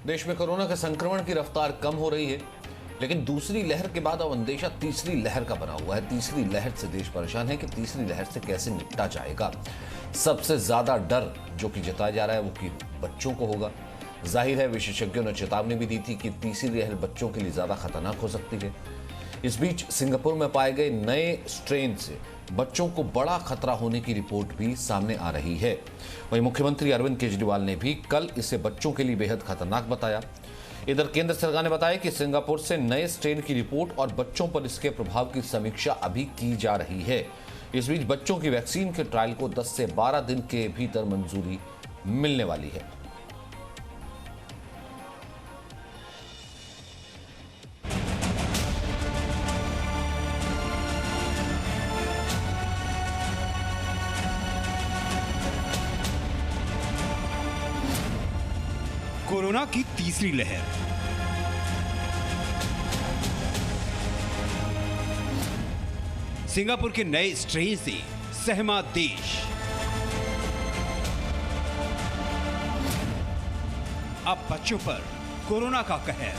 देश में कोरोना के संक्रमण की रफ्तार कम हो रही है, लेकिन दूसरी लहर के बाद अब अंदेशा तीसरी लहर का बना हुआ है। तीसरी लहर से देश परेशान है कि तीसरी लहर से कैसे निपटा जाएगा। सबसे ज्यादा डर जो कि जताया जा रहा है वो कि बच्चों को होगा। जाहिर है, विशेषज्ञों ने चेतावनी भी दी थी कि तीसरी लहर बच्चों के लिए ज्यादा खतरनाक हो सकती है। इस बीच सिंगापुर में पाए गए नए स्ट्रेन से बच्चों को बड़ा खतरा होने की रिपोर्ट भी सामने आ रही है। वहीं मुख्यमंत्री अरविंद केजरीवाल ने भी कल इसे बच्चों के लिए बेहद खतरनाक बताया। इधर केंद्र सरकार ने बताया कि सिंगापुर से नए स्ट्रेन की रिपोर्ट और बच्चों पर इसके प्रभाव की समीक्षा अभी की जा रही है। इस बीच बच्चों की वैक्सीन के ट्रायल को 10 से 12 दिन के भीतर मंजूरी मिलने वाली है। कोरोना की तीसरी लहर। सिंगापुर के नए स्ट्रेन से सहमा देश। अब बच्चों पर कोरोना का कहर।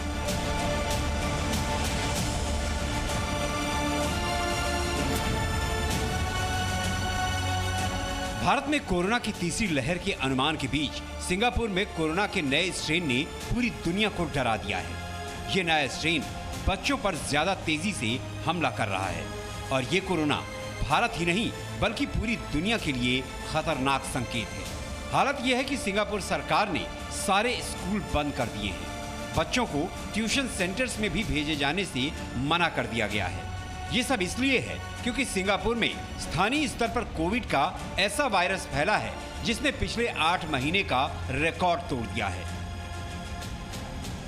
भारत में कोरोना की तीसरी लहर के अनुमान के बीच सिंगापुर में कोरोना के नए स्ट्रेन ने पूरी दुनिया को डरा दिया है। ये नया स्ट्रेन बच्चों पर ज्यादा तेजी से हमला कर रहा है और ये कोरोना भारत ही नहीं बल्कि पूरी दुनिया के लिए खतरनाक संकेत है। हालत यह है कि सिंगापुर सरकार ने सारे स्कूल बंद कर दिए हैं। बच्चों को ट्यूशन सेंटर्स में भी भेजे जाने से मना कर दिया गया है। ये सब इसलिए है क्योंकि सिंगापुर में स्थानीय स्तर पर कोविड का ऐसा वायरस फैला है जिसने पिछले 8 महीने का रिकॉर्ड तोड़ दिया है।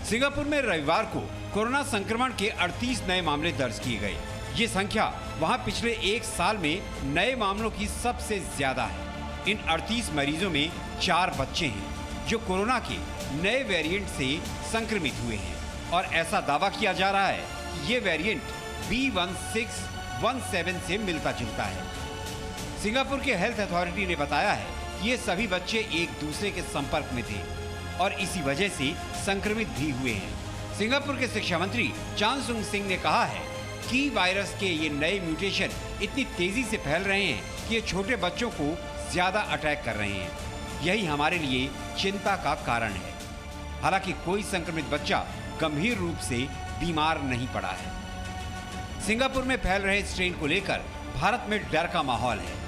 सिंगापुर में रविवार को कोरोना संक्रमण के 38 नए मामले दर्ज किए गए। ये संख्या वहां पिछले 1 साल में नए मामलों की सबसे ज्यादा है। इन 38 मरीजों में 4 बच्चे हैं जो कोरोना के नए वेरिएंट से संक्रमित हुए हैं और ऐसा दावा किया जा रहा है कि ये वेरिएंट B1617 से मिलता जुलता है। सिंगापुर के हेल्थ अथॉरिटी ने बताया है कि ये सभी बच्चे एक दूसरे के संपर्क में थे और इसी वजह से संक्रमित भी हुए हैं। सिंगापुर के शिक्षा मंत्री चान सुंग सिंह ने कहा है कि वायरस के ये नए म्यूटेशन इतनी तेजी से फैल रहे हैं कि ये छोटे बच्चों को ज्यादा अटैक कर रहे हैं। यही हमारे लिए चिंता का कारण है। हालांकि कोई संक्रमित बच्चा गंभीर रूप से बीमार नहीं पड़ा है। सिंगापुर में फैल रहे स्ट्रेन को लेकर भारत में डर का माहौल है।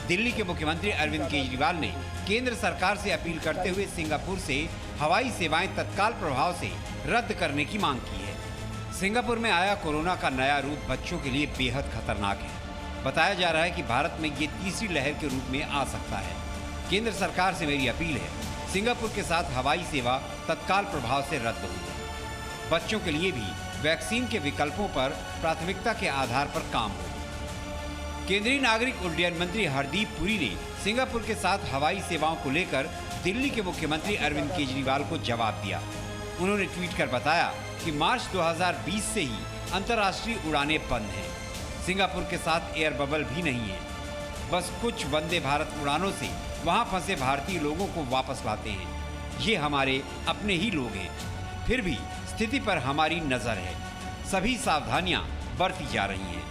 दिल्ली के मुख्यमंत्री अरविंद केजरीवाल ने केंद्र सरकार से अपील करते हुए सिंगापुर से हवाई सेवाएं तत्काल प्रभाव से रद्द करने की मांग की है। सिंगापुर में आया कोरोना का नया रूप बच्चों के लिए बेहद खतरनाक है। बताया जा रहा है कि भारत में ये तीसरी लहर के रूप में आ सकता है। केंद्र सरकार से मेरी अपील है, सिंगापुर के साथ हवाई सेवा तत्काल प्रभाव से रद्द हो जाए। बच्चों के लिए भी वैक्सीन के विकल्पों पर प्राथमिकता के आधार पर काम हो। केंद्रीय नागरिक उड्डयन मंत्री हरदीप पुरी ने सिंगापुर के साथ हवाई सेवाओं को लेकर दिल्ली के मुख्यमंत्री अरविंद केजरीवाल को जवाब दिया। उन्होंने ट्वीट कर बताया कि मार्च 2020 से ही अंतर्राष्ट्रीय उड़ानें बंद हैं। सिंगापुर के साथ एयर बबल भी नहीं है। बस कुछ वंदे भारत उड़ानों से वहां फंसे भारतीय लोगों को वापस लाते हैं। ये हमारे अपने ही लोग हैं। फिर भी स्थिति पर हमारी नजर है। सभी सावधानियां बरती जा रही हैं।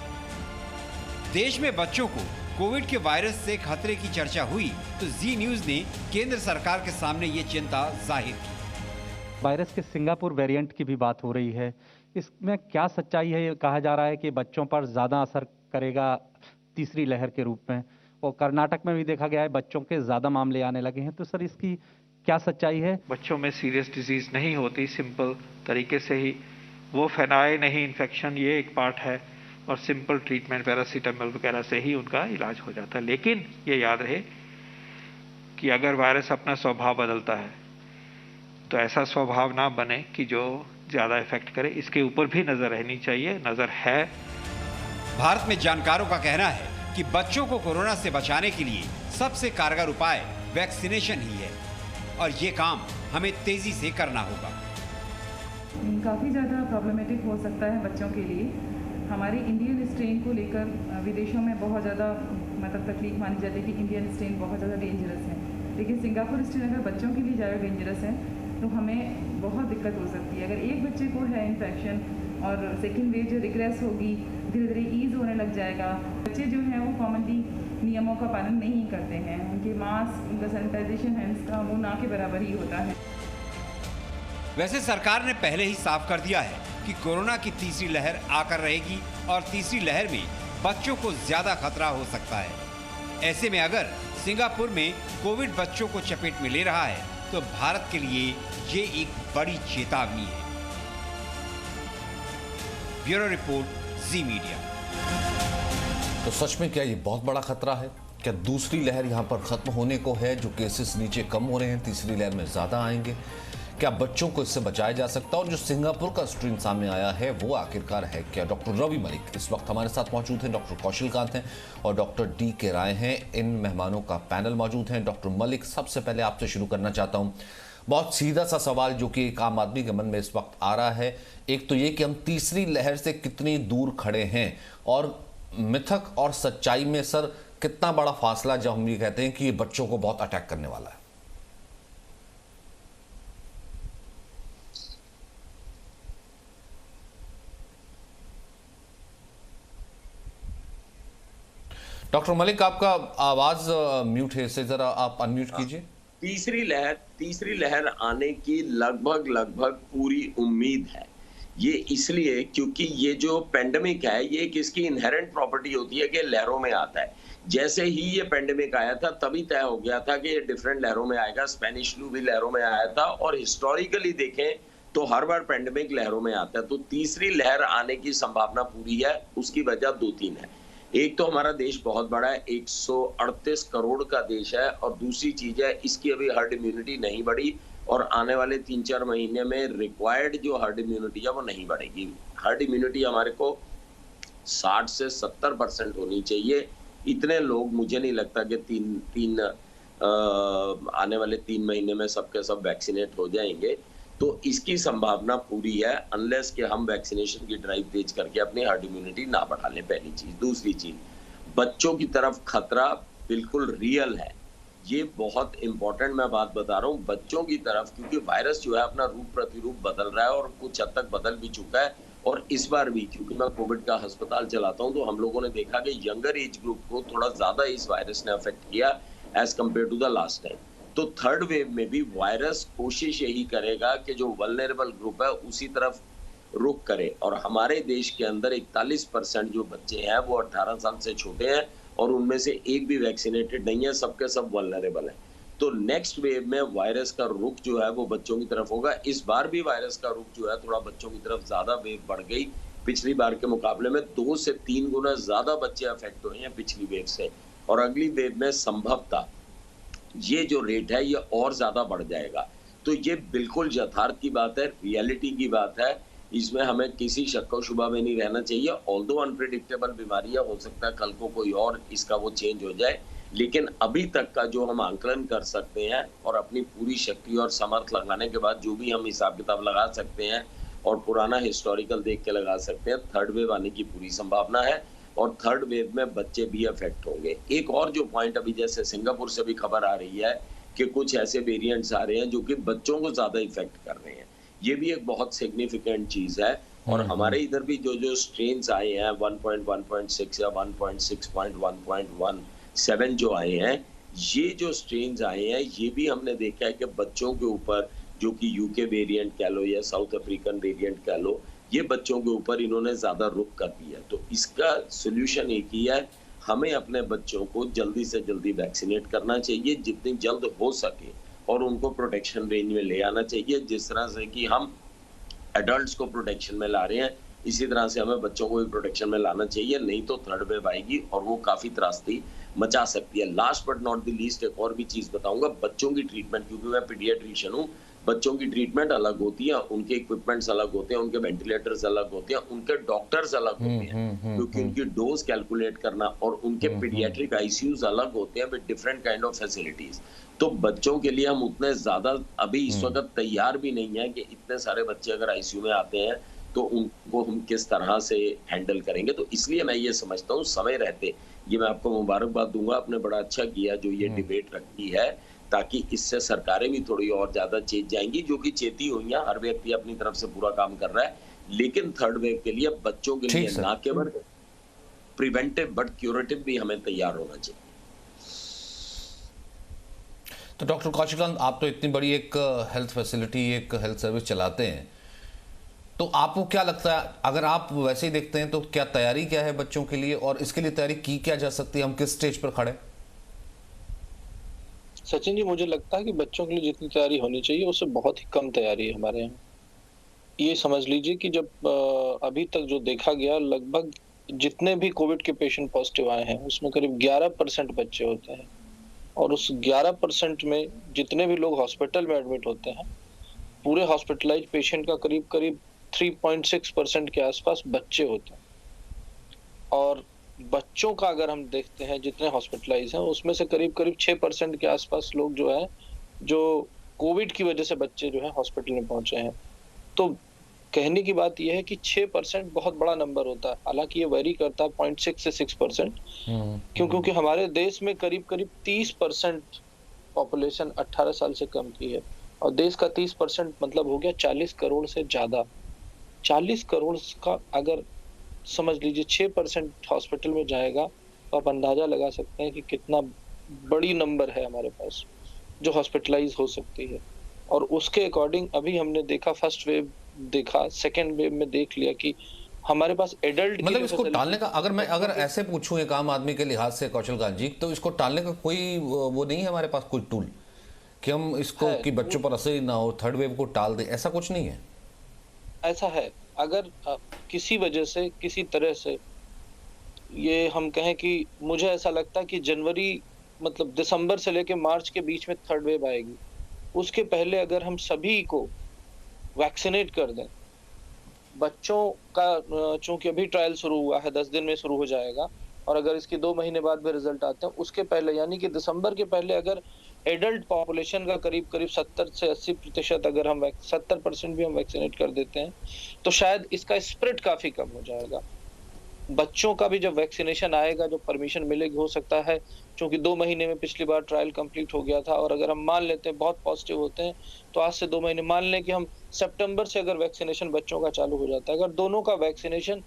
देश में बच्चों को कोविड के वायरस से खतरे की चर्चा हुई तो जी न्यूज ने केंद्र सरकार के सामने ये चिंता जाहिर की। वायरस के सिंगापुर वेरिएंट की भी बात हो रही है। इसमें क्या सच्चाई है? ये कहा जा रहा है कि बच्चों पर ज्यादा असर करेगा तीसरी लहर के रूप में, और कर्नाटक में भी देखा गया है बच्चों के ज्यादा मामले आने लगे हैं। तो सर, इसकी क्या सच्चाई है? बच्चों में सीरियस डिजीज नहीं होती, सिंपल तरीके से ही वो फैलाए नहीं इन्फेक्शन, ये एक पार्ट है, और सिंपल ट्रीटमेंट पैरासीटामोल वगैरह से ही उनका इलाज हो जाता है। लेकिन ये याद रहे कि अगर वायरस अपना स्वभाव बदलता है तो ऐसा स्वभाव ना बने कि जो ज्यादा इफेक्ट करे। इसके ऊपर भी नजर रहनी चाहिए, नजर है। भारत में जानकारों का कहना है कि बच्चों को कोरोना से बचाने के लिए सबसे कारगर उपाय वैक्सीनेशन ही है और ये काम हमें तेजी से करना होगा। काफ़ी ज़्यादा प्रॉब्लमेटिक हो सकता है बच्चों के लिए। हमारे इंडियन स्ट्रेन को लेकर विदेशों में बहुत ज़्यादा तकलीफ मानी जाती है कि इंडियन स्ट्रेन बहुत ज़्यादा डेंजरस है, लेकिन सिंगापुर स्ट्रेन अगर बच्चों के लिए ज़्यादा डेंजरस है तो हमें बहुत दिक्कत हो सकती है। अगर एक बच्चे को है इन्फेक्शन और सेकेंड वेव जो रिग्रेस होगी, धीरे धीरे ईज होने लग जाएगा। बच्चे जो हैं वो कॉमनली नियमों का पालन नहीं करते हैं, उनके मास्क, उनका सैनिटाइजेशन हैंड्स का वो ना के बराबर ही होता है। वैसे सरकार ने पहले ही साफ कर दिया है कि कोरोना की तीसरी लहर आकर रहेगी और तीसरी लहर में बच्चों को ज्यादा खतरा हो सकता है। ऐसे में अगर सिंगापुर में कोविड बच्चों को चपेट में ले रहा है तो भारत के लिए ये एक बड़ी चेतावनी है। ब्यूरो रिपोर्ट, जी मीडिया। तो सच में क्या ये बहुत बड़ा खतरा है? क्या दूसरी लहर यहां पर खत्म होने को है? जो केसेस नीचे कम हो रहे हैं, तीसरी लहर में ज्यादा आएंगे। क्या बच्चों को इससे बचाया जा सकता है? और जो सिंगापुर का स्ट्रेन सामने आया है वो आखिरकार है क्या? डॉक्टर रवि मलिक इस वक्त हमारे साथ मौजूद हैं, डॉक्टर कौशल कांत हैं और डॉक्टर डी के राय हैं। इन मेहमानों का पैनल मौजूद है। डॉक्टर मलिक, सबसे पहले आपसे शुरू करना चाहता हूं। बहुत सीधा सा सवाल जो कि एक आम आदमी के मन में इस वक्त आ रहा है, एक तो ये कि हम तीसरी लहर से कितनी दूर खड़े हैं और मिथक और सच्चाई में सर कितना बड़ा फासला जब हम ये कहते हैं कि ये बच्चों को बहुत अटैक करने वाला है। डॉक्टर मलिक, आपका आवाज म्यूट है, इसे जरा आप अनम्यूट कीजिए। तीसरी लहर आने की लगभग पूरी उम्मीद है। ये इसलिए क्योंकि ये जो पेंडेमिक है ये किसकी इनहेरेंट प्रॉपर्टी होती है कि लहरों में आता है। जैसे ही ये पेंडेमिक आया था तभी तय हो गया था कि ये डिफरेंट लहरों में आएगा। स्पेनिश फ्लू भी लहरों में आया था और हिस्टोरिकली देखें तो हर बार पेंडेमिक लहरों में आता है। तो तीसरी लहर आने की संभावना पूरी है। उसकी वजह 2-3 है। एक तो हमारा देश बहुत बड़ा है, 138 करोड़ का देश है, और दूसरी चीज है इसकी अभी हर्ड इम्यूनिटी नहीं बढ़ी और आने वाले 3-4 महीने में रिक्वायर्ड जो हर्ड इम्यूनिटी है वो नहीं बढ़ेगी। हर्ड इम्यूनिटी हमारे को 60 से 70% होनी चाहिए। इतने लोग मुझे नहीं लगता कि आने वाले 3 महीने में सबके सब वैक्सीनेट हो जाएंगे। तो इसकी संभावना पूरी है अनलेस कि हम वैक्सीनेशन की ड्राइव तेज करके अपनी हर्ड इम्यूनिटी ना बढ़ा लें, पहली चीज। दूसरी चीज, बच्चों की तरफ खतरा बिल्कुल रियल है। ये बहुत इंपॉर्टेंट मैं बात बता रहा हूँ बच्चों की तरफ, क्योंकि वायरस जो है अपना रूप प्रतिरूप बदल रहा है और कुछ हद तक बदल भी चुका है। और इस बार भी क्योंकि मैं कोविड का अस्पताल चलाता हूँ तो हम लोगों ने देखा कि यंगर एज ग्रुप को थोड़ा ज्यादा इस वायरस ने अफेक्ट किया as compare to the last time. तो थर्ड वेव में भी वायरस कोशिश यही करेगा कि जो वल्नरेबल ग्रुप है उसी तरफ रुख करे। और हमारे देश के अंदर 41% जो बच्चे हैं वो 18 साल से छोटे हैं और उनमें से एक भी वैक्सीनेटेड नहीं है, सबके सब वल्नरेबल है। तो नेक्स्ट वेव में वायरस का रुख जो है वो बच्चों की तरफ होगा। इस बार भी वायरस का रुख जो है थोड़ा बच्चों की तरफ ज्यादा वेव बढ़ गई। पिछली बार के मुकाबले में 2 से 3 गुना ज्यादा बच्चे अफेक्ट हुए हैं पिछली वेव से, और अगली वेव में संभवतः ये जो रेट है ये और ज्यादा बढ़ जाएगा। तो ये बिल्कुल यथार्थ की बात है, रियलिटी की बात है। इसमें हमें किसी शक व शुबा में नहीं रहना चाहिए। ऑल्दो अनप्रेडिक्टेबल बीमारियां, हो सकता है कल को कोई और इसका वो चेंज हो जाए, लेकिन अभी तक का जो हम आंकलन कर सकते हैं और अपनी पूरी शक्ति और समर्थ लगाने के बाद जो भी हम हिसाब किताब लगा सकते हैं और पुराना हिस्टोरिकल देख के लगा सकते हैं, थर्ड वेव आने की पूरी संभावना है और थर्ड वेव में बच्चे भी अफेक्ट होंगे। एक और जो पॉइंट अभी जैसे सिंगापुर से भी खबर आ रही है कि कुछ ऐसे वेरिएंट्स आ रहे हैं जो कि बच्चों को ज्यादा इफेक्ट कर रहे हैं, ये भी एक बहुत सिग्निफिकेंट चीज है। और हमारे इधर भी जो स्ट्रेन्स आए हैं 1.1.6 या 1.6.1.17 जो आए हैं, ये जो स्ट्रेन्स आए हैं ये भी हमने देखा है कि बच्चों के ऊपर, जो कि यूके वेरिएंट कह लो या साउथ अफ्रीकन वेरिएंट कह लो, ये बच्चों के ऊपर इन्होंने ज्यादा रुख कर दिया। तो इसका सोल्यूशन एक ही है, हमें अपने बच्चों को जल्दी से जल्दी वैक्सीनेट करना चाहिए जितनी जल्द हो सके और उनको प्रोटेक्शन रेंज में ले आना चाहिए। जिस तरह से कि हम एडल्ट्स को प्रोटेक्शन में ला रहे हैं, इसी तरह से हमें बच्चों को भी प्रोटेक्शन में लाना चाहिए, नहीं तो थर्ड वेव आएगी और वो काफी त्रासदी मचा सकती है। Last but not the least एक और भी चीज बताऊंगा, बच्चों की ट्रीटमेंट, क्योंकि मैं पीडियाट्रिशियन हूँ, बच्चों की ट्रीटमेंट अलग होती है, उनके इक्विपमेंट्स अलग होते हैं, उनके वेंटिलेटर्स अलग होते हैं, उनके डॉक्टर्स अलग होते हैं, क्योंकि उनकी डोज कैलकुलेट करना, और उनके पीडियाट्रिक आईसीयूज अलग होते हैं with different kind of facilities. तो बच्चों के लिए हम उतने ज्यादा अभी इस वक्त तैयार भी नहीं है कि इतने सारे बच्चे अगर आईसीयू में आते हैं तो उनको हम किस तरह से हैंडल करेंगे। तो इसलिए मैं ये समझता हूँ समय रहते, ये मैं आपको मुबारकबाद दूंगा, आपने बड़ा अच्छा किया जो ये डिबेट रखी है, ताकि इससे सरकारें भी थोड़ी और ज्यादा चेत जाएंगी, जो कि चेती हुई हैं। हर व्यक्ति अपनी तरफ से पूरा काम कर रहा है, लेकिन थर्ड वेव के लिए बच्चों के लिए ना केवल प्रिवेंटिव बट क्यूरेटिव भी हमें तैयार होना चाहिए। तो डॉक्टर कौशिकांत, आप तो इतनी बड़ी एक हेल्थ फैसिलिटी, एक हेल्थ सर्विस चलाते हैं, तो आपको क्या लगता है, अगर आप वैसे ही देखते हैं, तो क्या तैयारी क्या है बच्चों के लिए, और इसके लिए तैयारी की क्या जा सकती है? हम किस स्टेज पर खड़े? सचिन जी, मुझे लगता है कि बच्चों के लिए जितनी तैयारी होनी चाहिए उससे बहुत ही कम तैयारी है हमारे यहाँ। ये समझ लीजिए कि जब अभी तक जो देखा गया, लगभग जितने भी कोविड के पेशेंट पॉजिटिव आए हैं उसमें करीब 11% बच्चे होते हैं, और उस 11% में जितने भी लोग हॉस्पिटल में एडमिट होते हैं, पूरे हॉस्पिटलाइज पेशेंट का करीब करीब 3.6% के आसपास बच्चे होते हैं। और बच्चों का अगर हम देखते हैं जितने हॉस्पिटलाइज हैं, उसमें से करीब करीब 6% के आसपास लोग जो है, जो कोविड की वजह से बच्चे जो है हॉस्पिटल में पहुंचे हैं। तो कहने की बात यह है कि 6% बहुत बड़ा नंबर होता है। हालांकि ये वेरी करता है 0.6 से 6%, क्योंकि हमारे देश में करीब करीब 30% पॉपुलेशन 18 साल से कम की है, और देश का 30% मतलब हो गया 40 करोड़ से ज्यादा। 40 करोड़ का अगर समझ लीजिए 6% हॉस्पिटल में जाएगा, तो आप अंदाजा लगा सकते हैं कि कितना बड़ी नंबर है हमारे पास जो हॉस्पिटलाइज हो सकती है। और उसके अकॉर्डिंग अभी हमने देखा, फर्स्ट वेव देखा, सेकेंड वेव में देख लिया कि हमारे पास एडल्ट, मतलब इसको टालने का, अगर ऐसे पूछूं एक आम आदमी के लिहाज से कौशलकांत जी, तो इसको टालने का कोई वो नहीं है हमारे पास, कोई टूल कि हम इसको कि बच्चों पर असर ना हो, थर्ड वेव को टाल दे, ऐसा कुछ नहीं है? ऐसा है, अगर किसी वजह से, किसी तरह से, ये हम कहें कि मुझे ऐसा लगता है कि जनवरी मतलब दिसंबर से लेके मार्च के बीच में थर्ड वेव आएगी। उसके पहले अगर हम सभी को वैक्सीनेट कर दें, बच्चों का चूंकि अभी ट्रायल शुरू हुआ है, 10 दिन में शुरू हो जाएगा, और अगर इसके 2 महीने बाद भी रिजल्ट आते हैं, उसके पहले यानी कि दिसंबर के पहले अगर एडल्ट पॉपुलेशन का करीब करीब 70 से 80% अगर हम 70% भी हम वैक्सीनेट कर देते हैं, तो शायद इसका स्प्रेड काफी कम हो जाएगा। बच्चों का भी जब वैक्सीनेशन आएगा, जो परमिशन मिलेगी, हो सकता है क्योंकि 2 महीने में पिछली बार ट्रायल कंप्लीट हो गया था, और अगर हम मान लेते हैं बहुत पॉजिटिव होते हैं, तो आज से 2 महीने मान लें कि हम सितंबर से अगर वैक्सीनेशन बच्चों का चालू हो जाता है, अगर दोनों का वैक्सीनेशन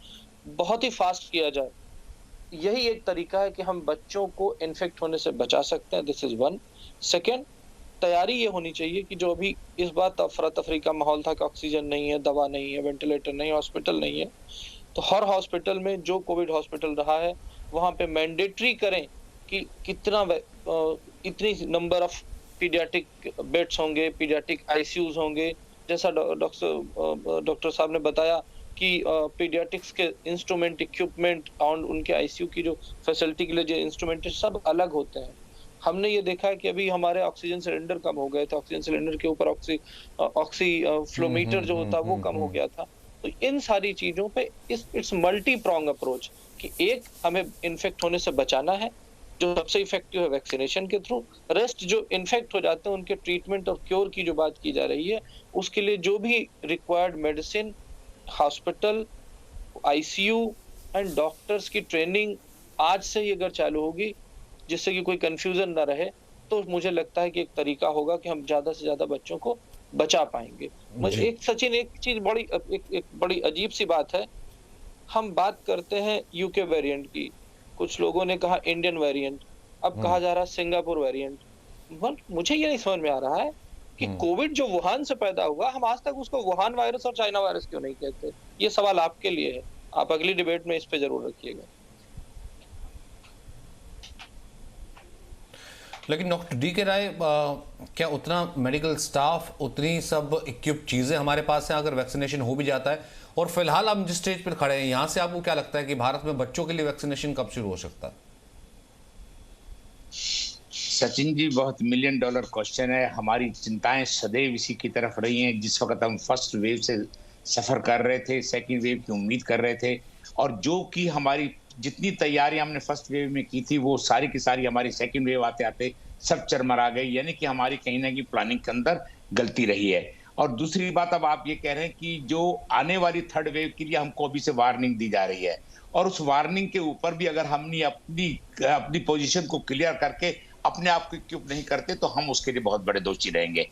बहुत ही फास्ट किया जाए, यही एक तरीका है कि हम बच्चों को इन्फेक्ट होने से बचा सकते हैं। This is one. सेकेंड, तैयारी ये होनी चाहिए कि जो अभी इस बात अफरा तफरी का माहौल था कि ऑक्सीजन नहीं है, दवा नहीं है, वेंटिलेटर नहीं है, हॉस्पिटल नहीं है, तो हर हॉस्पिटल में जो कोविड हॉस्पिटल रहा है वहां पे मैंडेटरी करें कि कितना इतनी नंबर ऑफ पीडियाट्रिक बेड्स होंगे, पीडियाट्रिक आईसीयूज होंगे। जैसा डॉक्टर साहब ने बताया कि पीडियाट्रिक्स के इंस्ट्रूमेंट, इक्विपमेंट और उनके आईसीयू की जो फैसिलिटी के लिए जो इंस्ट्रूमेंट है, सब अलग होते हैं। हमने ये देखा है कि अभी हमारे ऑक्सीजन सिलेंडर कम हो गए थे, ऑक्सीजन सिलेंडर के ऊपर ऑक्सी फ्लोमीटर जो होता है वो कम हो गया था। तो इन सारी चीजों पे इट्स मल्टी प्रॉन्ग अप्रोच कि एक, हमें इन्फेक्ट होने से बचाना है, जो सबसे इफेक्टिव है वैक्सीनेशन के थ्रू। रेस्ट जो इन्फेक्ट हो जाते हैं उनके ट्रीटमेंट और क्योर की जो बात की जा रही है, उसके लिए जो भी required medicine, hospital, ICU and doctors की ट्रेनिंग आज से ही अगर चालू होगी, जिससे कि कोई कंफ्यूजन ना रहे, तो मुझे लगता है कि एक तरीका होगा कि हम ज्यादा से ज्यादा बच्चों को बचा पाएंगे। मुझे एक सचिन, एक चीज बड़ी अजीब सी बात है, हम बात करते हैं यूके वेरिएंट की, कुछ लोगों ने कहा इंडियन वेरिएंट, अब कहा जा रहा है सिंगापुर वेरिएंट। मुझे ये नहीं समझ में आ रहा है कि कोविड जो वुहान से पैदा हुआ, हम आज तक उसको वुहान वायरस और चाइना वायरस क्यों नहीं कहते? ये सवाल आपके लिए है, आप अगली डिबेट में इस पे जरूर रखिएगा। लेकिन डॉक्टर डी के राय, क्या उतना मेडिकल स्टाफ, उतनी सब इक्विप चीजें हमारे पास हैं अगर वैक्सीनेशन हो भी जाता है? और फिलहाल हम जिस स्टेज पर खड़े हैं, यहां से आपको क्या लगता है कि भारत में बच्चों के लिए वैक्सीनेशन कब शुरू हो सकता है? सचिन जी, बहुत $1 मिलियन क्वेश्चन है। हमारी चिंताएं सदैव इसी की तरफ रही हैं। जिस वक्त हम फर्स्ट वेव से सफर कर रहे थे, सेकेंड वेव की उम्मीद कर रहे थे, और जो कि हमारी जितनी तैयारियां हमने फर्स्ट वेव में की थी, वो सारी की सारी हमारी सेकेंड वेव आते आते सब चरमरा गई। यानी कि हमारी कहीं ना कहीं प्लानिंग के अंदर गलती रही है। और दूसरी बात, अब आप ये कह रहे हैं कि जो आने वाली थर्ड वेव के लिए हमको अभी से वार्निंग दी जा रही है, और उस वार्निंग के ऊपर भी अगर हमने अपनी पोजीशन को क्लियर करके अपने आप को इक्विप नहीं करते तो हम उसके लिए बहुत बड़े दोषी रहेंगे।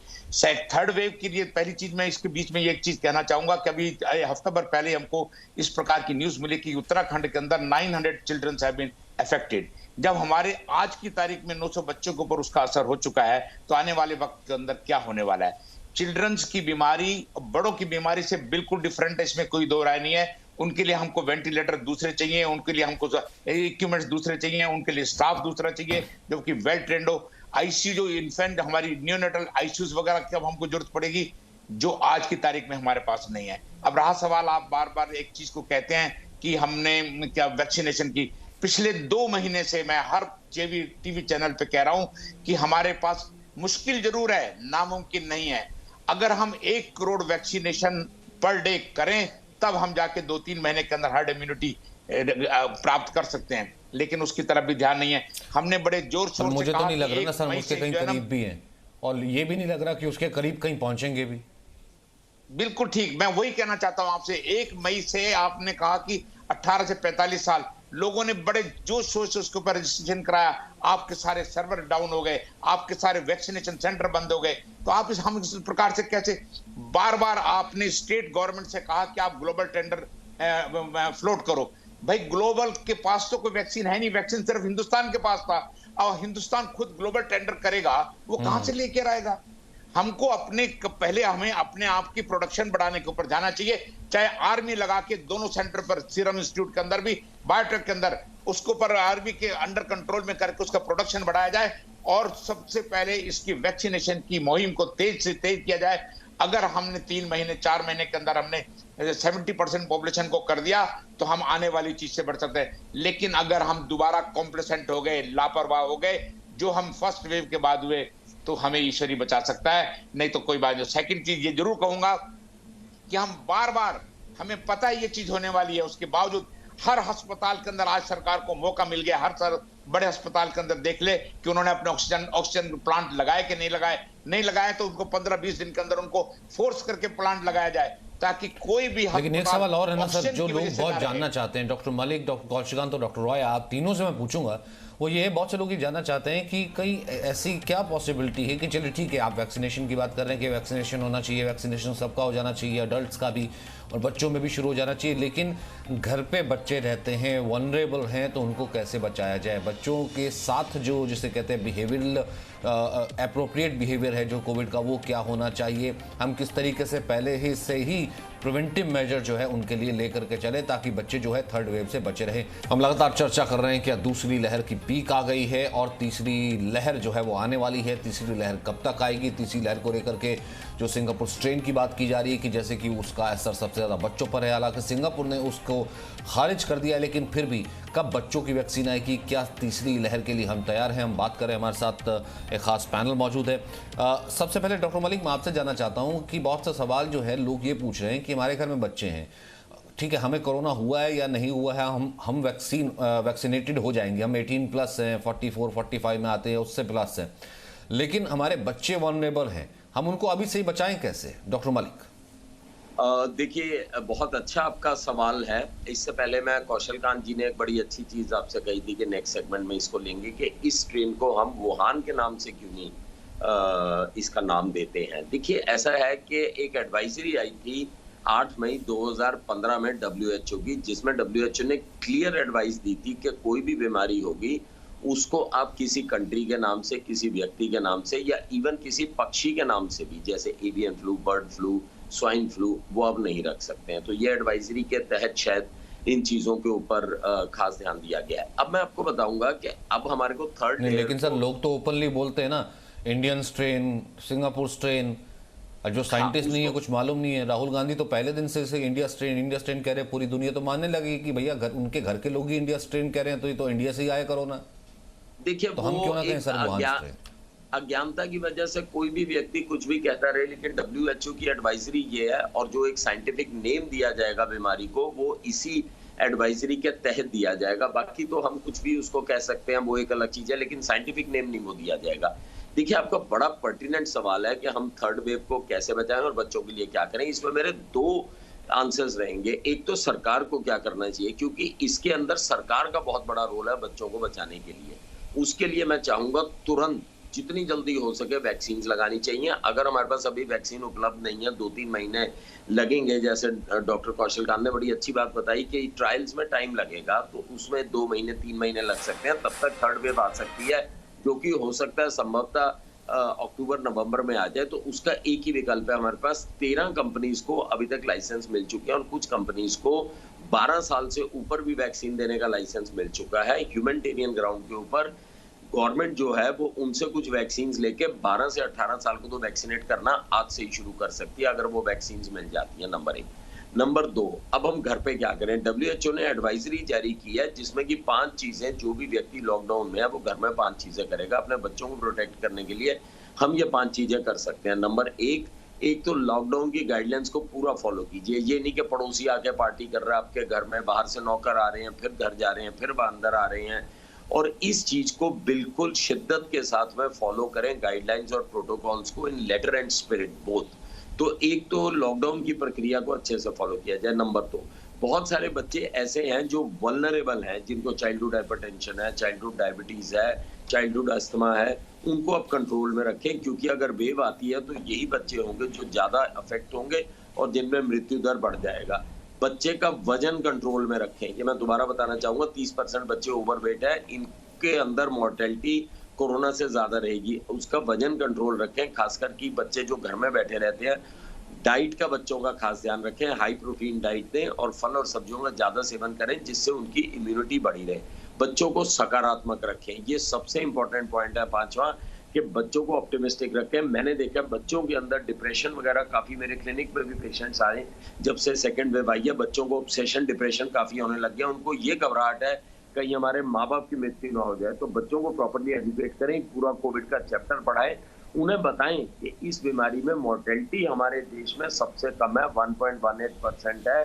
थर्ड वेव के लिए पहली चीज मैं इसके बीच में एक चीज कहना चाहूंगा कि अभी हफ्ता भर पहले हमको इस प्रकार की न्यूज मिली कि उत्तराखंड के अंदर 900 चिल्ड्रन हैव बीन अफेक्टेड। जब हमारे आज की तारीख में 900 बच्चों के ऊपर उसका असर हो चुका है तो आने वाले वक्त के अंदर क्या होने वाला है। चिल्ड्रंस की बीमारी बड़ों की बीमारी से बिल्कुल डिफरेंट है, इसमें कोई दो राय नहीं है। उनके लिए हमको वेंटिलेटर दूसरे चाहिए, उनके लिए हमको इक्विपमेंट्स दूसरे चाहिए, उनके लिए स्टाफ दूसरा चाहिए जो कि वेल ट्रेंड हो। आईसीयू जो इन्फेंट हमारी न्यूनेटल आईसीयूज वगैरह की अब हमको जरूरत पड़ेगी जो आज की तारीख में हमारे पास नहीं है। अब रहा सवाल, आप बार बार एक चीज को कहते हैं कि हमने क्या वैक्सीनेशन की। पिछले 2 महीने से मैं हर टीवी चैनल पे कह रहा हूं कि हमारे पास मुश्किल जरूर है, नामुमकिन नहीं है। अगर हम 1 करोड़ वैक्सीनेशन पर डे करें तब हम जाके 2-3 महीने के अंदर हर्ड इम्यूनिटी प्राप्त कर सकते हैं, लेकिन उसकी तरफ भी ध्यान नहीं है। हमने बड़े जोर शोर से मुझे तो नहीं लग रहा ना सर, उसके कहीं जो करीब भी हैं और ये भी नहीं लग रहा कि उसके करीब कहीं पहुंचेंगे भी। बिल्कुल ठीक, मैं वही कहना चाहता हूं आपसे। 1 मई से आपने कहा कि 18 से 45 साल लोगों ने बड़े जोश शोर से उसके ऊपर रजिस्ट्रेशन कराया, आपके सारे सर्वर डाउन हो गए, आपके सारे वैक्सीनेशन सेंटर बंद हो गए। तो आप हम इस प्रकार से कैसे, बार बार आपने स्टेट गवर्नमेंट से कहा कि आप ग्लोबल टेंडर फ्लोट करो। भाई ग्लोबल के पास तो कोई वैक्सीन है नहीं, वैक्सीन सिर्फ हिंदुस्तान के पास था और हिंदुस्तान खुद ग्लोबल टेंडर करेगा, वो कहां से लेकर आएगा। हमको पहले हमें अपने आप की प्रोडक्शन बढ़ाने के ऊपर जाना चाहिए, चाहे आर्मी लगा के दोनों सेंटर पर, सीरम इंस्टीट्यूट के अंदर भी, बायोटेक के अंदर, उसके ऊपर आर्मी के अंडर कंट्रोल में करके उसका प्रोडक्शन बढ़ाया जाए और सबसे पहले इसकी वैक्सीनेशन की मुहिम को तेज से तेज किया जाए। अगर हमने 3 महीने 4 महीने के अंदर हमने 70% पॉपुलेशन को कर दिया तो हम आने वाली चीज से बढ़ सकते हैं। लेकिन अगर हम दोबारा कॉम्प्लेसेंट हो गए, लापरवाह हो गए, जो हम फर्स्ट वेव के बाद हुए, तो हमें ईश्वर ही बचा सकता है, नहीं तो कोई बात नहीं। सेकंड चीज ये जरूर कहूंगा कि हम बार बार, हमें पता है ये चीज होने वाली है, उसके बावजूद हर अस्पताल के अंदर आज सरकार को मौका मिल गया, हर बड़े अस्पताल के अंदर देख ले कि उन्होंने अपने ऑक्सीजन प्लांट लगाए कि नहीं लगाए। नहीं लगाए तो उनको 15-20 दिन के अंदर उनको फोर्स करके प्लांट लगाया जाए ताकि कोई भी। लेकिन एक सवाल और है ना सर, जो लोग बहुत जानना चाहते हैं, डॉक्टर मलिक, डॉक्टर कौशिकांत और डॉक्टर रॉय, आप तीनों से मैं पूछूंगा, वो ये बहुत से लोग ये जानना चाहते हैं कि कई ऐसी क्या पॉसिबिलिटी है कि चलिए ठीक है आप वैक्सीनेशन की बात कर रहे हैं कि वैक्सीनेशन होना चाहिए, वैक्सीनेशन सबका हो जाना चाहिए, अडल्ट्स का भी और बच्चों में भी शुरू हो जाना चाहिए, लेकिन घर पे बच्चे रहते हैं, वनरेबल हैं, तो उनको कैसे बचाया जाए। बच्चों के साथ जो जिसे कहते हैं बिहेवियरल एप्रोप्रिएट बिहेवियर है जो कोविड का, वो क्या होना चाहिए, हम किस तरीके से पहले ही से ही प्रिवेंटिव मेजर जो है उनके लिए लेकर के चले ताकि बच्चे जो है थर्ड वेव से बचे रहे। हम लगातार चर्चा कर रहे हैं कि दूसरी लहर की पीक आ गई है और तीसरी लहर जो है वो आने वाली है। तीसरी लहर कब तक आएगी, तीसरी लहर को लेकर के जो सिंगापुर स्ट्रेन की बात की जा रही है कि जैसे कि उसका असर सबसे ज़्यादा बच्चों पर है, हालांकि सिंगापुर ने उसको खारिज कर दिया, लेकिन फिर भी कब बच्चों की वैक्सीन आएगी, क्या तीसरी लहर के लिए हम तैयार हैं, हम बात करें। हमारे साथ एक खास पैनल मौजूद है। सबसे पहले डॉक्टर मलिक, मैं आपसे जानना चाहता हूं कि बहुत सा सवाल जो है लोग ये पूछ रहे हैं कि हमारे घर में बच्चे हैं, ठीक है, हमें कोरोना हुआ है या नहीं हुआ है, हम वैक्सीनेटेड हो जाएंगे, हम 18+ हैं, 44-45 में आते हैं, उससे प्लस हैं, लेकिन हमारे बच्चे वल्नरेबल हैं, हम उनको अभी से ही बचाएं कैसे? डॉक्टर मलिक। देखिए, बहुत अच्छा आपका सवाल है। इससे पहले मैं कौशलकांत जी ने एक बड़ी अच्छी चीज आपसे कही थी कि नेक्स्ट सेगमेंट में इसको लेंगे कि इस ट्रेन को हम वुहान के नाम से क्यों नहीं इसका नाम देते हैं। देखिए, ऐसा है कि एक एडवाइजरी आई थी 8 मई 2015 में WHO की, जिसमें WHO ने क्लियर एडवाइस दी थी कि कोई भी बीमारी होगी उसको आप किसी कंट्री के नाम से, किसी व्यक्ति के नाम से या इवन किसी पक्षी के नाम से भी, जैसे avian flu, bird flu, swine flu, वो अब नहीं रख सकते हैं। तो ये एडवाइजरी के तहत शायद इन चीजों के ऊपर खास ध्यान दिया गया है। अब मैं आपको बताऊंगा कि अब हमारे को थर्ड नहीं, लेकिन सर लोग तो ओपनली बोलते हैं ना, इंडियन स्ट्रेन, सिंगापुर स्ट्रेन, जो साइंटिस्ट नहीं है, कुछ मालूम नहीं है। राहुल गांधी तो पहले दिन से इंडिया स्ट्रेन कह रहे हैं, पूरी दुनिया तो मानने लगी कि भैया उनके घर के लोग ही इंडिया स्ट्रेन कह रहे हैं, तो इंडिया से ही आया कोरोना। देखिए, तो हम क्यों ना कहें सर अज्ञानता की वजह से कोई भी व्यक्ति कुछ भी कहता रहे, लेकिन WHO की एडवाइजरी ये है और जो एक साइंटिफिक नेम दिया जाएगा बीमारी को, वो इसी एडवाइजरी के तहत दिया जाएगा। बाकी तो हम कुछ भी उसको कह सकते हैं, वो एक अलग चीज है, लेकिन साइंटिफिक नेम नहीं वो दिया जाएगा। देखिए, आपका बड़ा पर्टिनेंट सवाल है कि हम थर्ड वेव को कैसे बचाएं और बच्चों के लिए क्या करें। इसमें मेरे 2 आंसर्स रहेंगे। एक तो सरकार को क्या करना चाहिए, क्योंकि इसके अंदर सरकार का बहुत बड़ा रोल है बच्चों को बचाने के लिए। उसके लिए मैं चाहूंगा तुरंत जितनी जल्दी हो सके वैक्सीन लगानी चाहिए। अगर हमारे पास अभी वैक्सीन उपलब्ध नहीं है, 2-3 महीने लगेंगे, जैसे डॉक्टर कौशल कांत ने बड़ी अच्छी बात बताई कि ट्रायल्स में टाइम लगेगा, तो उसमें 2 महीने 3 महीने लग सकते हैं, तब तक थर्ड वेव आ सकती है, जो कि हो सकता है संभवतः अक्टूबर नवंबर में आ जाए। तो उसका एक ही विकल्प है, हमारे पास 13 कंपनीज को अभी तक लाइसेंस मिल चुके हैं और कुछ कंपनीज को 12 साल से ऊपर भी वैक्सीन देने का लाइसेंस मिल चुका है। ह्यूमैनिटेरियन ग्राउंड के ऊपर गवर्नमेंट जो है वो उनसे कुछ वैक्सीन लेके 12 से 18 साल को तो वैक्सीनेट करना आज से ही शुरू कर सकती है, अगर वो वैक्सीन मिल जाती है। नंबर 1। नंबर 2, अब हम घर पे क्या करें? WHO ने एडवाइजरी जारी की है जिसमें कि 5 चीजें, जो भी व्यक्ति लॉकडाउन में है वो घर में 5 चीजें करेगा अपने बच्चों को प्रोटेक्ट करने के लिए। हम ये 5 चीजें कर सकते हैं। नंबर 1 तो लॉकडाउन की गाइडलाइंस को पूरा फॉलो कीजिए। ये नहीं कि पड़ोसी आके पार्टी कर रहा है आपके घर में, बाहर से नौकर आ रहे हैं, फिर घर जा रहे हैं, फिर अंदर आ रहे हैं, और इस चीज को बिल्कुल शिद्दत के साथ में फॉलो करें, गाइडलाइंस और प्रोटोकॉल्स को, इन लेटर एंड स्पिरिट बोथ। तो एक तो लॉकडाउन की प्रक्रिया को अच्छे से फॉलो किया जाए। नंबर 2, बहुत सारे बच्चे ऐसे हैं जो वल्नरेबल हैं, जिनको चाइल्डहुड हाइपरटेंशन है, चाइल्डहुड डायबिटीज है, चाइल्डहुड अस्थमा है, उनको अब कंट्रोल में रखें, क्योंकि अगर वेव आती है तो यही बच्चे होंगे जो ज्यादा अफेक्ट होंगे और जिनमें मृत्यु दर बढ़ जाएगा। बच्चे का वजन कंट्रोल में रखें। ये मैं दोबारा बताना चाहूंगा, 30% बच्चे ओवरवेट है, इनके अंदर मॉर्टेलिटी कोरोना से ज्यादा रहेगी। उसका वजन कंट्रोल रखें, खासकर कि बच्चे जो घर में बैठे रहते हैं। डाइट का बच्चों का खास ध्यान रखें, हाई प्रोटीन डाइट दें और फल और सब्जियों का ज्यादा सेवन करें, जिससे उनकी इम्यूनिटी बढ़ी रहे। बच्चों को सकारात्मक रखें, ये सबसे इंपॉर्टेंट पॉइंट है। 5वां, कि बच्चों को ऑप्टिमिस्टिक रखें। मैंने देखा बच्चों के अंदर डिप्रेशन वगैरह काफी, मेरे क्लिनिक में भी पेशेंट्स आए जब से सेकंड वेव आई है, बच्चों को ऑब्सेशन डिप्रेशन काफी होने लग गया। उनको ये घबराहट है कहीं हमारे माँ बाप की मृत्यु ना हो जाए। तो बच्चों को प्रॉपर्ली एजुकेट करें, पूरा कोविड का चैप्टर पढ़ाएं, उन्हें बताएं कि इस बीमारी में मोर्टेलिटी हमारे देश में सबसे कम है, 1.18% है,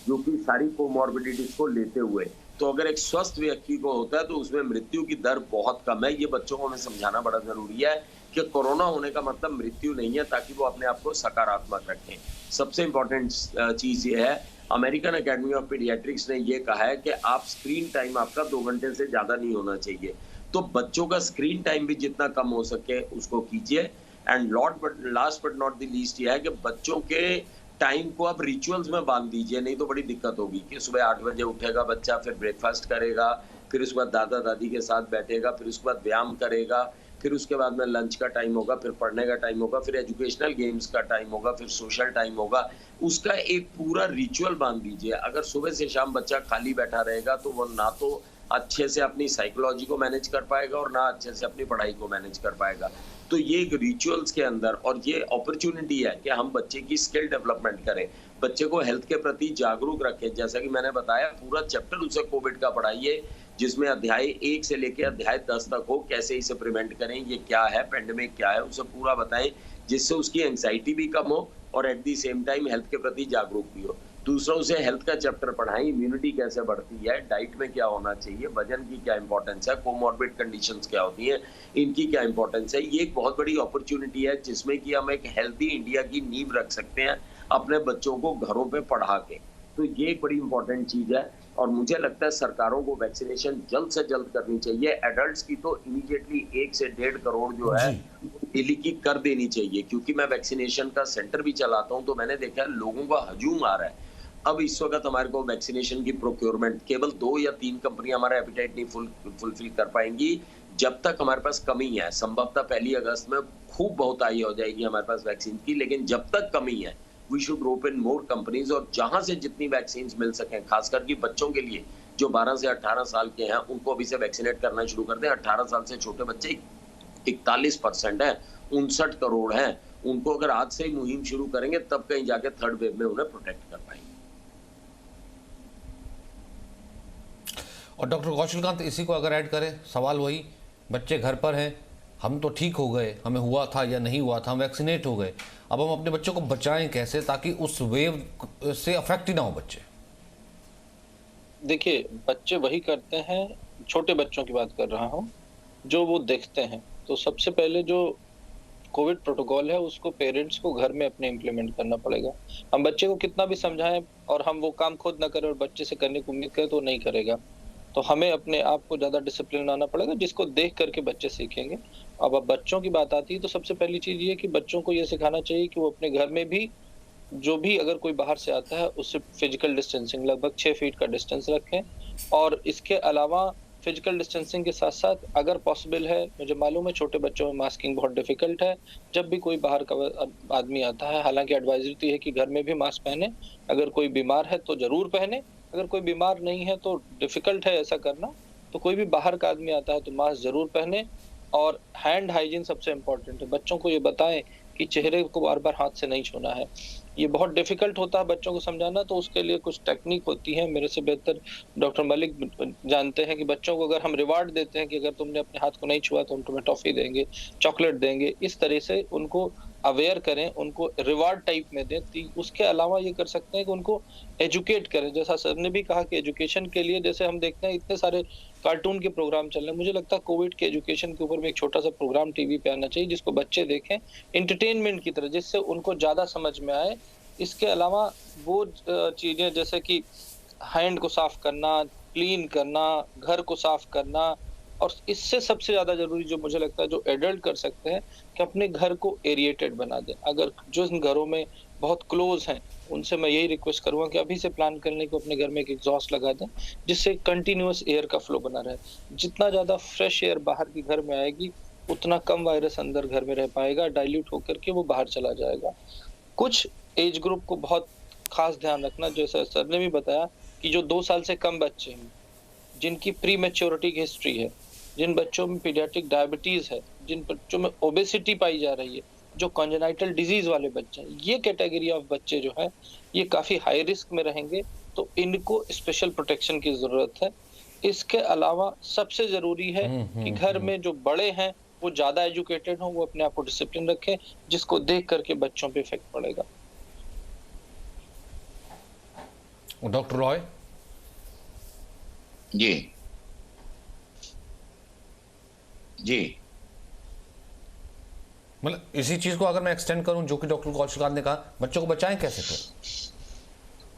जो कि सारी कोमॉर्बिडिटीज को लेते हुए। तो अगर एक स्वस्थ व्यक्ति को होता है तो उसमें मृत्यु की दर बहुत कम है। ये बच्चों को हमें समझाना बड़ा जरूरी है कि कोरोना होने का मतलब मृत्यु नहीं है, ताकि वो अपने आप को सकारात्मक रखें। सबसे इंपॉर्टेंट चीज ये है, अमेरिकन एकेडमी ऑफ पीडियाट्रिक्स ने ये कहा है कि आप स्क्रीन टाइम आपका 2 घंटे से ज्यादा नहीं होना चाहिए। तो बच्चों का स्क्रीन टाइम भी जितना कम हो सके उसको कीजिए। And last but not the least ये है कि बच्चों के टाइम को आप रिचुअल्स में बांध दीजिए, नहीं तो बड़ी दिक्कत होगी कि सुबह 8 बजे उठेगा बच्चा, फिर ब्रेकफास्ट करेगा, फिर उसके बाद दादा दादी के साथ बैठेगा, फिर उसके बाद व्यायाम करेगा, फिर उसके बाद में लंच का टाइम होगा, फिर पढ़ने का टाइम होगा, फिर एजुकेशनल गेम्स का टाइम होगा, फिर सोशल टाइम होगा। उसका एक पूरा रिचुअल बांध दीजिए। अगर सुबह से शाम बच्चा खाली बैठा रहेगा तो वो ना तो अच्छे से अपनी साइकोलॉजी को मैनेज कर पाएगा और ना अच्छे से अपनी पढ़ाई को मैनेज कर पाएगा। तो ये एक रिचुअल्स के अंदर, और ये अपॉर्चुनिटी है कि हम बच्चे की स्किल डेवलपमेंट करें, बच्चे को हेल्थ के प्रति जागरूक रखें। जैसा कि मैंने बताया, पूरा चैप्टर उसे कोविड का पढ़ाइए, जिसमें अध्याय 1 से लेकर अध्याय 10 तक हो, कैसे इसे प्रिवेंट करें, ये क्या है, पेंडेमिक क्या है, उसे पूरा बताएं, जिससे उसकी एंग्जाइटी भी कम हो और at the same time health के प्रति जागरूक भी हो। दूसरा, उसे हेल्थ का चैप्टर पढ़ाएं, इम्यूनिटी कैसे बढ़ती है, डाइट में क्या होना चाहिए, वजन की क्या इंपॉर्टेंस है, कोमॉर्बिड कंडीशंस क्या होती हैं, इनकी क्या इंपॉर्टेंस है। ये एक बहुत बड़ी अपॉर्चुनिटी है जिसमें कि हम एक हेल्थी इंडिया की नींव रख सकते हैं अपने बच्चों को घरों पे पढ़ा के। तो ये एक बड़ी इंपॉर्टेंट चीज है और मुझे लगता है सरकारों को वैक्सीनेशन जल्द से जल्द करनी चाहिए। एडल्ट्स की तो इमीडिएटली 1 से 1.5 करोड़ जो है डेली की कर देनी चाहिए, क्योंकि मैं वैक्सीनेशन का सेंटर भी चलाता हूं, तो मैंने देखा है लोगों का हजूम आ रहा है। अब इस वक्त हमारे को वैक्सीनेशन की प्रोक्योरमेंट केवल 2 या 3 कंपनियां हमारा एपिटाइट नहीं फुलफिल कर पाएंगी जब तक हमारे पास कमी है। संभवतः 1 अगस्त में खूब बहुत आई हो जाएगी हमारे पास वैक्सीन की, लेकिन जब तक कमी है we should open more companies, और जहां से जितनी वैक्सीन मिल सकें, खासकर कि बच्चों के लिए जो 12 से 18 साल के हैं, उनको अभी से वैक्सीनेट करना शुरू कर दें। 18 साल से छोटे बच्चे 41% है, 59 करोड़ हैं। उनको अगर आज से ही मुहिम शुरू करेंगे तब कहीं जाके थर्ड वेव में उन्हें प्रोटेक्ट कर पाएंगे। और डॉक्टर कौशल कांत, इसी को अगर ऐड करें, सवाल वही, बच्चे घर पर हैं, हम तो ठीक हो गए, हमें हुआ था या नहीं हुआ था, हम वैक्सीनेट हो गए, अब हम अपने बच्चों को बचाएं कैसे ताकि उस वेव से अफेक्ट ही ना हो बच्चे? देखिए, बच्चे वही करते हैं, छोटे बच्चों की बात कर रहा हूँ, जो वो देखते हैं। तो सबसे पहले जो कोविड प्रोटोकॉल है उसको पेरेंट्स को घर में अपने इम्प्लीमेंट करना पड़ेगा। हम बच्चे को कितना भी समझाएं और हम वो काम खुद ना करें और बच्चे से करने की उम्मीद करें तो नहीं करेगा। तो हमें अपने आप को ज़्यादा डिसिप्लिन लाना पड़ेगा, जिसको देख करके बच्चे सीखेंगे। अब बच्चों की बात आती है तो सबसे पहली चीज़ ये कि बच्चों को ये सिखाना चाहिए कि वो अपने घर में भी जो भी अगर कोई बाहर से आता है उससे फिजिकल डिस्टेंसिंग लगभग 6 फीट का डिस्टेंस रखें। और इसके अलावा फिजिकल डिस्टेंसिंग के साथ-साथ अगर पॉसिबल है, मुझे मालूम है छोटे बच्चों में मास्किंग बहुत डिफिकल्ट है, जब भी कोई बाहर का आदमी आता है, हालाँकि एडवाइज़री तो ये है कि घर में भी मास्क पहने, अगर कोई बीमार है तो ज़रूर पहने, अगर कोई बीमार नहीं है तो डिफिकल्ट है ऐसा करना, तो कोई भी बाहर का आदमी आता है तो मास्क ज़रूर पहने। और हैंड हाइजीन सबसे इम्पोर्टेंट है, बच्चों को ये बताएँ कि चेहरे को बार-बार हाथ से नहीं छूना है। ये बहुत डिफिकल्ट होता है बच्चों को समझाना, तो उसके लिए कुछ टेक्निक होती है, मेरे से बेहतर डॉक्टर मलिक जानते हैं कि बच्चों को अगर हम रिवार्ड देते हैं कि अगर तुमने अपने हाथ को नहीं छुआ तो हम तुम्हें टॉफी देंगे, चॉकलेट देंगे, इस तरह से उनको अवेयर करें, उनको रिवार्ड टाइप में दें। उसके अलावा ये कर सकते हैं कि उनको एजुकेट करें, जैसा सर ने भी कहा कि एजुकेशन के लिए जैसे हम देखते हैं इतने सारे कार्टून के प्रोग्राम चल रहे हैं, मुझे लगता है कोविड के एजुकेशन के ऊपर भी एक छोटा सा प्रोग्राम टीवी पे आना चाहिए जिसको बच्चे देखें एंटरटेनमेंट की तरह, जिससे उनको ज्यादा समझ में आए। इसके अलावा वो चीजें जैसे कि हैंड को साफ करना, क्लीन करना, घर को साफ करना, और इससे सबसे ज्यादा जरूरी जो मुझे लगता है जो एडल्ट कर सकते हैं कि अपने घर को एरिएटेड बना दें। अगर जो इन घरों में बहुत क्लोज हैं उनसे मैं यही रिक्वेस्ट करूंगा कि अभी से प्लान करने को अपने घर में एक एग्जॉस्ट लगा दें, जिससे कंटिन्यूअस एयर का फ्लो बना रहे। जितना ज्यादा फ्रेश एयर बाहर की घर में आएगी उतना कम वायरस अंदर घर में रह पाएगा, डाइल्यूट होकर के वो बाहर चला जाएगा। कुछ एज ग्रुप को बहुत खास ध्यान रखना, जैसा सर ने भी बताया कि जो 2 साल से कम बच्चे हैं, जिनकी प्री मैच्योरिटी की हिस्ट्री है, जिन बच्चों में पीडियाट्रिक डायबिटीज है, जिन बच्चों में ओबेसिटी पाई जा रही है, जो कॉन्जेनाइटल डिजीज वाले बच्चे हैं, ये कैटेगरी ऑफ बच्चे जो है ये काफी हाई रिस्क में रहेंगे, तो इनको स्पेशल प्रोटेक्शन की जरूरत है। इसके अलावा सबसे जरूरी है कि घर में जो बड़े हैं वो ज्यादा एजुकेटेड हों, वो अपने आप को डिसिप्लिन रखें, जिसको देख करके बच्चों पे इफेक्ट पड़ेगा। डॉक्टर रॉय जी मतलब इसी चीज को अगर मैं एक्सटेंड करूं जो कि डॉक्टर कौशिकांत ने कहा, बच्चों को बचाएं कैसे फिर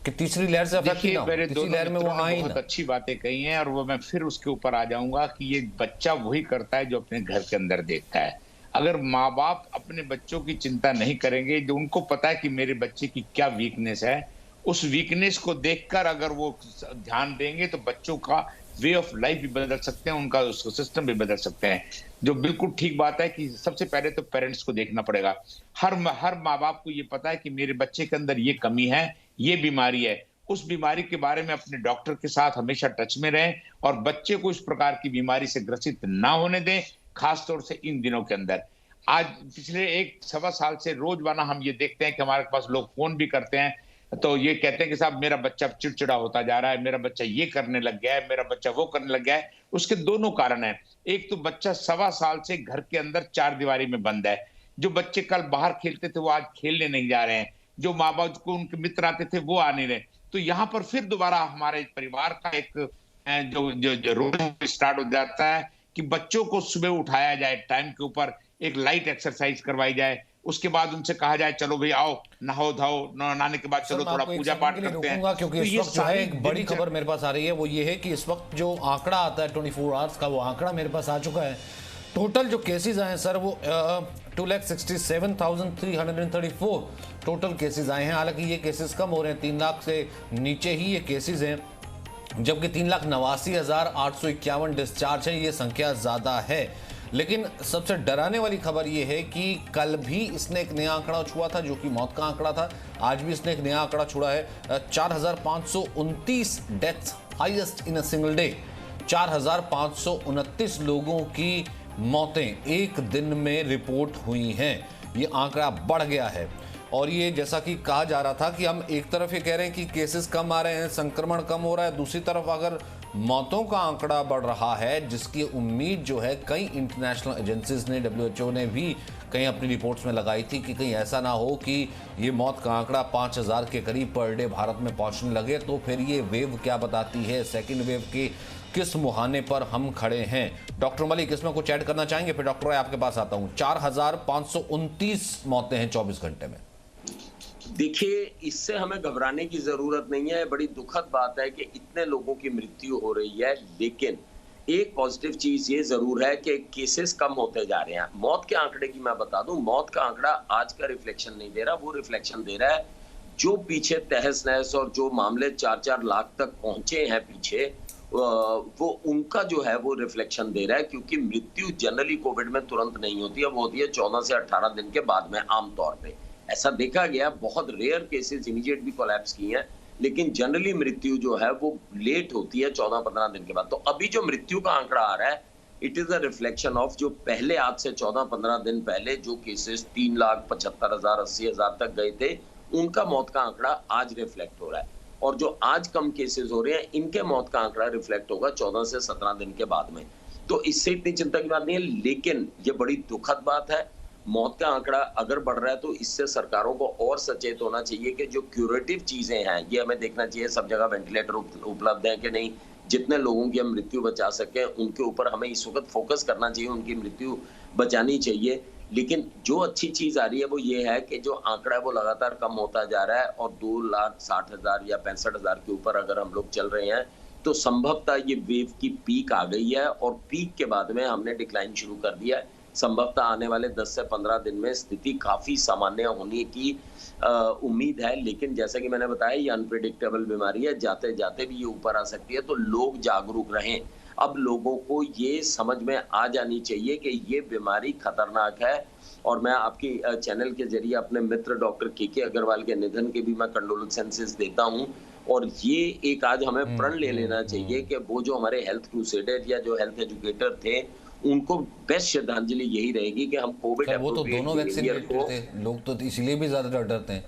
कि तीसरी लहर से अफेक्ट ना हो, तीसरी लहर में वो आए बहुत अच्छी बातें कही हैं, और वो मैं फिर उसके ऊपर आ जाऊंगा कि ये बच्चा वही करता है जो अपने घर के अंदर देखता है। अगर माँ बाप अपने बच्चों की चिंता नहीं करेंगे, जो उनको पता है कि मेरे बच्चे की क्या वीकनेस है, उस वीकनेस को देखकर अगर वो ध्यान देंगे तो बच्चों का वे ऑफ लाइफ भी बदल सकते हैं, उनका सिस्टम भी बदल सकते हैं। जो बिल्कुल ठीक बात है कि सबसे पहले तो पेरेंट्स को देखना पड़ेगा। हर माँ बाप को ये पता है कि मेरे बच्चे के अंदर ये कमी है, ये बीमारी है, उस बीमारी के बारे में अपने डॉक्टर के साथ हमेशा टच में रहें और बच्चे को इस प्रकार की बीमारी से ग्रसित ना होने दें, खासतौर से इन दिनों के अंदर। आज पिछले 1-1.25 साल से रोजवाना हम ये देखते हैं कि हमारे पास लोग फोन भी करते हैं तो ये कहते हैं कि साहब मेरा बच्चा चिड़चिड़ा होता जा रहा है, मेरा बच्चा ये करने लग गया है, मेरा बच्चा वो करने लग गया है। उसके दोनों कारण हैं। एक तो बच्चा 1.25 साल से घर के अंदर 4 दीवारी में बंद है। जो बच्चे कल बाहर खेलते थे वो आज खेलने नहीं जा रहे हैं, जो माँ बाप को उनके मित्र आते थे वो आ नहीं रहे। तो यहाँ पर फिर दोबारा हमारे परिवार का एक जो रोल स्टार्ट हो जाता है कि बच्चों को सुबह उठाया जाए, टाइम के ऊपर एक लाइट एक्सरसाइज करवाई जाए, उसके बाद उनसे कहा जाए चलो भाई आओ नहाओ धाओ, नहाने के बाद चलो थोड़ा पूजा पाठ करते हैं। क्योंकि इस वक्त जो है एक बड़ी खबर मेरे पास आ रही है, वो ये है कि इस वक्त जो आंकड़ा आता है 24 आवर्स का, वो आंकड़ा मेरे पास आ चुका है। टोटल जो केसेस आए हैं सर वो 2,67,334 टोटल केसेस आए हैं। हालांकि ये केसेस कम हो रहे हैं, 3 लाख से नीचे ही ये केसेस हैं, जबकि 3,89,851 डिस्चार्ज है। ये संख्या ज्यादा है, लेकिन सबसे डराने वाली खबर यह है कि कल भी इसने एक नया आंकड़ा छुआ था जो कि मौत का आंकड़ा था। आज भी इसने एक नया आंकड़ा छुआ है, 4,529 deaths, highest in a single day. 4,529 लोगों की मौतें एक दिन में रिपोर्ट हुई हैं। ये आंकड़ा बढ़ गया है और ये जैसा कि कहा जा रहा था कि हम एक तरफ ये कह रहे हैं कि केसेस कम आ रहे हैं, संक्रमण कम हो रहा है, दूसरी तरफ अगर मौतों का आंकड़ा बढ़ रहा है, जिसकी उम्मीद जो है कई इंटरनेशनल एजेंसीज ने, WHO ने भी कहीं अपनी रिपोर्ट्स में लगाई थी कि कहीं ऐसा ना हो कि ये मौत का आंकड़ा 5,000 के करीब पर डे भारत में पहुंचने लगे, तो फिर ये वेव क्या बताती है, सेकेंड वेव के किस मुहाने पर हम खड़े हैं। डॉक्टर मलिक इसमें कुछ ऐड करना चाहेंगे? फिर डॉक्टर रॉय आपके पास आता हूं। 4,529 मौतें हैं 24 घंटे में। देखिए, इससे हमें घबराने की जरूरत नहीं है। बड़ी दुखद बात है कि इतने लोगों की मृत्यु हो रही है, लेकिन एक पॉजिटिव चीज ये जरूर है कि केसेस कम होते जा रहे हैं। मौत के आंकड़े की मैं बता दूं, मौत का आंकड़ा आज का रिफ्लेक्शन नहीं दे रहा, वो रिफ्लेक्शन दे रहा है जो पीछे तहस नहस और जो मामले 4-4 लाख तक पहुंचे हैं पीछे, वो उनका जो है वो रिफ्लेक्शन दे रहा है। क्योंकि मृत्यु जनरली कोविड में तुरंत नहीं होती है, वो होती है 14 से 18 दिन के बाद में आमतौर पे। ऐसा देखा गया, बहुत रेयर केसेस इमीडिएट भी कोलैप्स किए हैं, लेकिन जनरली मृत्यु जो है वो लेट होती है 14-15 दिन के बाद। तो अभी जो मृत्यु का आंकड़ा आ रहा है, it is a reflection of जो पहले आज से 14-15 दिन पहले जो केसेस 3,75,000 80,000 तक गए थे, उनका मौत का आंकड़ा आज रिफ्लेक्ट हो रहा है। और जो आज कम केसेस हो रहे हैं, इनके मौत का आंकड़ा रिफ्लेक्ट होगा 14 से 17 दिन के बाद में। तो इससे इतनी चिंता की बात नहीं है, लेकिन ये बड़ी दुखद बात है। मौत का आंकड़ा अगर बढ़ रहा है तो इससे सरकारों को और सचेत होना चाहिए कि जो क्यूरेटिव चीजें हैं ये हमें देखना चाहिए। सब जगह वेंटिलेटर उपलब्ध है कि नहीं, जितने लोगों की हम मृत्यु बचा सके उनके ऊपर हमें इस वक्त फोकस करना चाहिए, उनकी मृत्यु बचानी चाहिए। लेकिन जो अच्छी चीज आ रही है वो ये है कि जो आंकड़ा है वो लगातार कम होता जा रहा है और 2,60,000 या 65,000 के ऊपर अगर हम लोग चल रहे हैं तो संभवतः ये वेव की पीक आ गई है और पीक के बाद में हमने डिक्लाइन शुरू कर दिया है। संभवतः आने वाले 10 से 15 दिन में स्थिति काफी सामान्य होने की उम्मीद है। लेकिन जैसा कि मैंने बताया, ये अनप्रेडिक्टेबल बीमारी है, जाते जाते भी ये ऊपर आ सकती है। तो लोग जागरूक रहें। अब लोगों को ये समझ में आ जानी चाहिए कि ये बीमारी खतरनाक है। और मैं आपकी चैनल के जरिए अपने मित्र डॉक्टर के अग्रवाल के निधन के भी मैं कंडोलेंसेस देता हूं। और ये एक आज हमें प्रण ले लेना चाहिए कि वो जो हमारे हेल्थ क्रूसेडर या जो हेल्थ एजुकेटर थे, उनको बेस्ट श्रद्धांजलि यही रहेगी कि हम कोविड वो तो दोनों वैक्सीनेटेड थे, लोग तो इसलिए भी ज्यादा डरते हैं।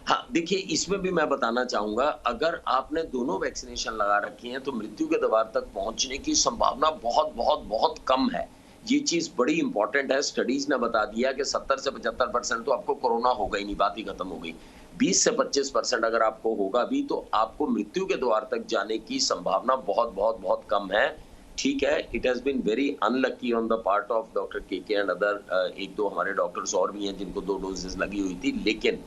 हाँ, देखिए, इसमें भी मैं बताना चाहूंगा, अगर आपने दोनों वैक्सीनेशन लगा रखी हैं तो मृत्यु के दवार तक पहुंचने की संभावना बहुत बहुत बहुत कम है। ये चीज बड़ी इंपॉर्टेंट है। स्टडीज ने बता दिया कि 70 से 75% तो आपको कोरोना होगा ही नहीं, बात ही खत्म हो गई। 20 से 25% अगर आपको होगा भी तो आपको मृत्यु के द्वार तक जाने की संभावना बहुत बहुत बहुत कम है। ठीक है, it has been very unlucky on the part of doctor के एंड अदर, एक दो हमारे डॉक्टर्स और भी हैं जिनको 2 डोजेस लगी हुई थी, लेकिन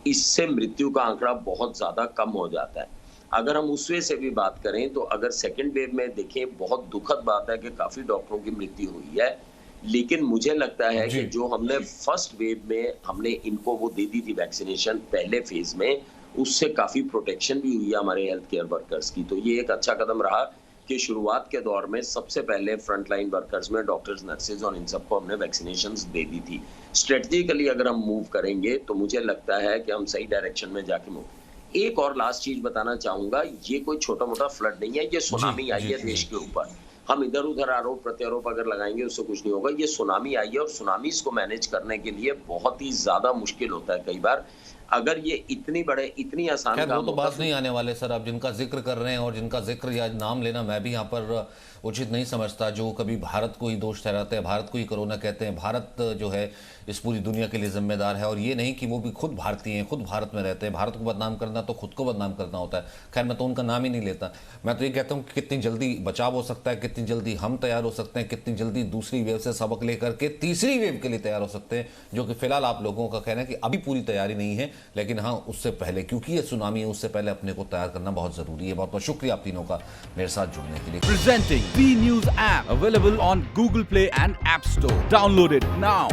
इससे मृत्यु का आंकड़ा बहुत ज्यादा कम हो जाता है। अगर हम उस वे से भी बात करें तो अगर सेकेंड वेव में देखें, बहुत दुखद बात है कि काफी डॉक्टरों की मृत्यु हुई है। लेकिन मुझे लगता है कि जो हमने फर्स्ट वेव में हमने इनको वो दे दी थी वैक्सीनेशन पहले फेज में, उससे काफी प्रोटेक्शन भी हुई है हमारे हेल्थ केयर वर्कर्स की। तो ये एक अच्छा कदम रहा कि शुरुआत के दौर में सबसे पहले फ्रंटलाइन वर्कर्स में डॉक्टर्स, नर्सेज और इन सबको हमने वैक्सीनेशंस दे दी थी। स्ट्रेटेजिकली अगर हम मूव करेंगे तो मुझे लगता है कि हम सही डायरेक्शन में जाके मूव। एक और लास्ट चीज बताना चाहूंगा, ये कोई छोटा मोटा फ्लड नहीं है, ये सुनामी आई है देश के ऊपर। हम इधर उधर आरोप प्रत्यारोप अगर लगाएंगे उससे कुछ नहीं होगा। ये सुनामी आई है और सुनामी को मैनेज करने के लिए बहुत ही ज्यादा मुश्किल होता है कई बार। अगर ये इतनी आसान वो तो बात नहीं आने वाले सर, आप जिनका जिक्र कर रहे हैं और जिनका जिक्र या नाम लेना मैं भी यहाँ पर उचित नहीं समझता, जो कभी भारत को ही दोष ठहराते हैं, भारत को ही कोरोना कहते हैं, भारत जो है इस पूरी दुनिया के लिए जिम्मेदार है। और ये नहीं कि वो भी खुद भारतीय हैं, खुद भारत में रहते हैं। भारत को बदनाम करना तो खुद को बदनाम करना होता है। खैर, मैं तो उनका नाम ही नहीं लेता। मैं तो ये कहता हूँ कि कितनी जल्दी बचाव हो सकता है, कितनी जल्दी हम तैयार हो सकते हैं, कितनी जल्दी दूसरी वेव से सबक लेकर के तीसरी वेव के लिए तैयार हो सकते हैं, जो कि फिलहाल आप लोगों का कहना है कि अभी पूरी तैयारी नहीं है। लेकिन हाँ, उससे पहले, क्योंकि ये सुनामी है, उससे पहले अपने को तैयार करना बहुत जरूरी है। बहुत बहुत शुक्रिया आप तीनों का मेरे साथ जुड़ने के लिए। Presenting B News app available on Google Play and App Store. Download it now.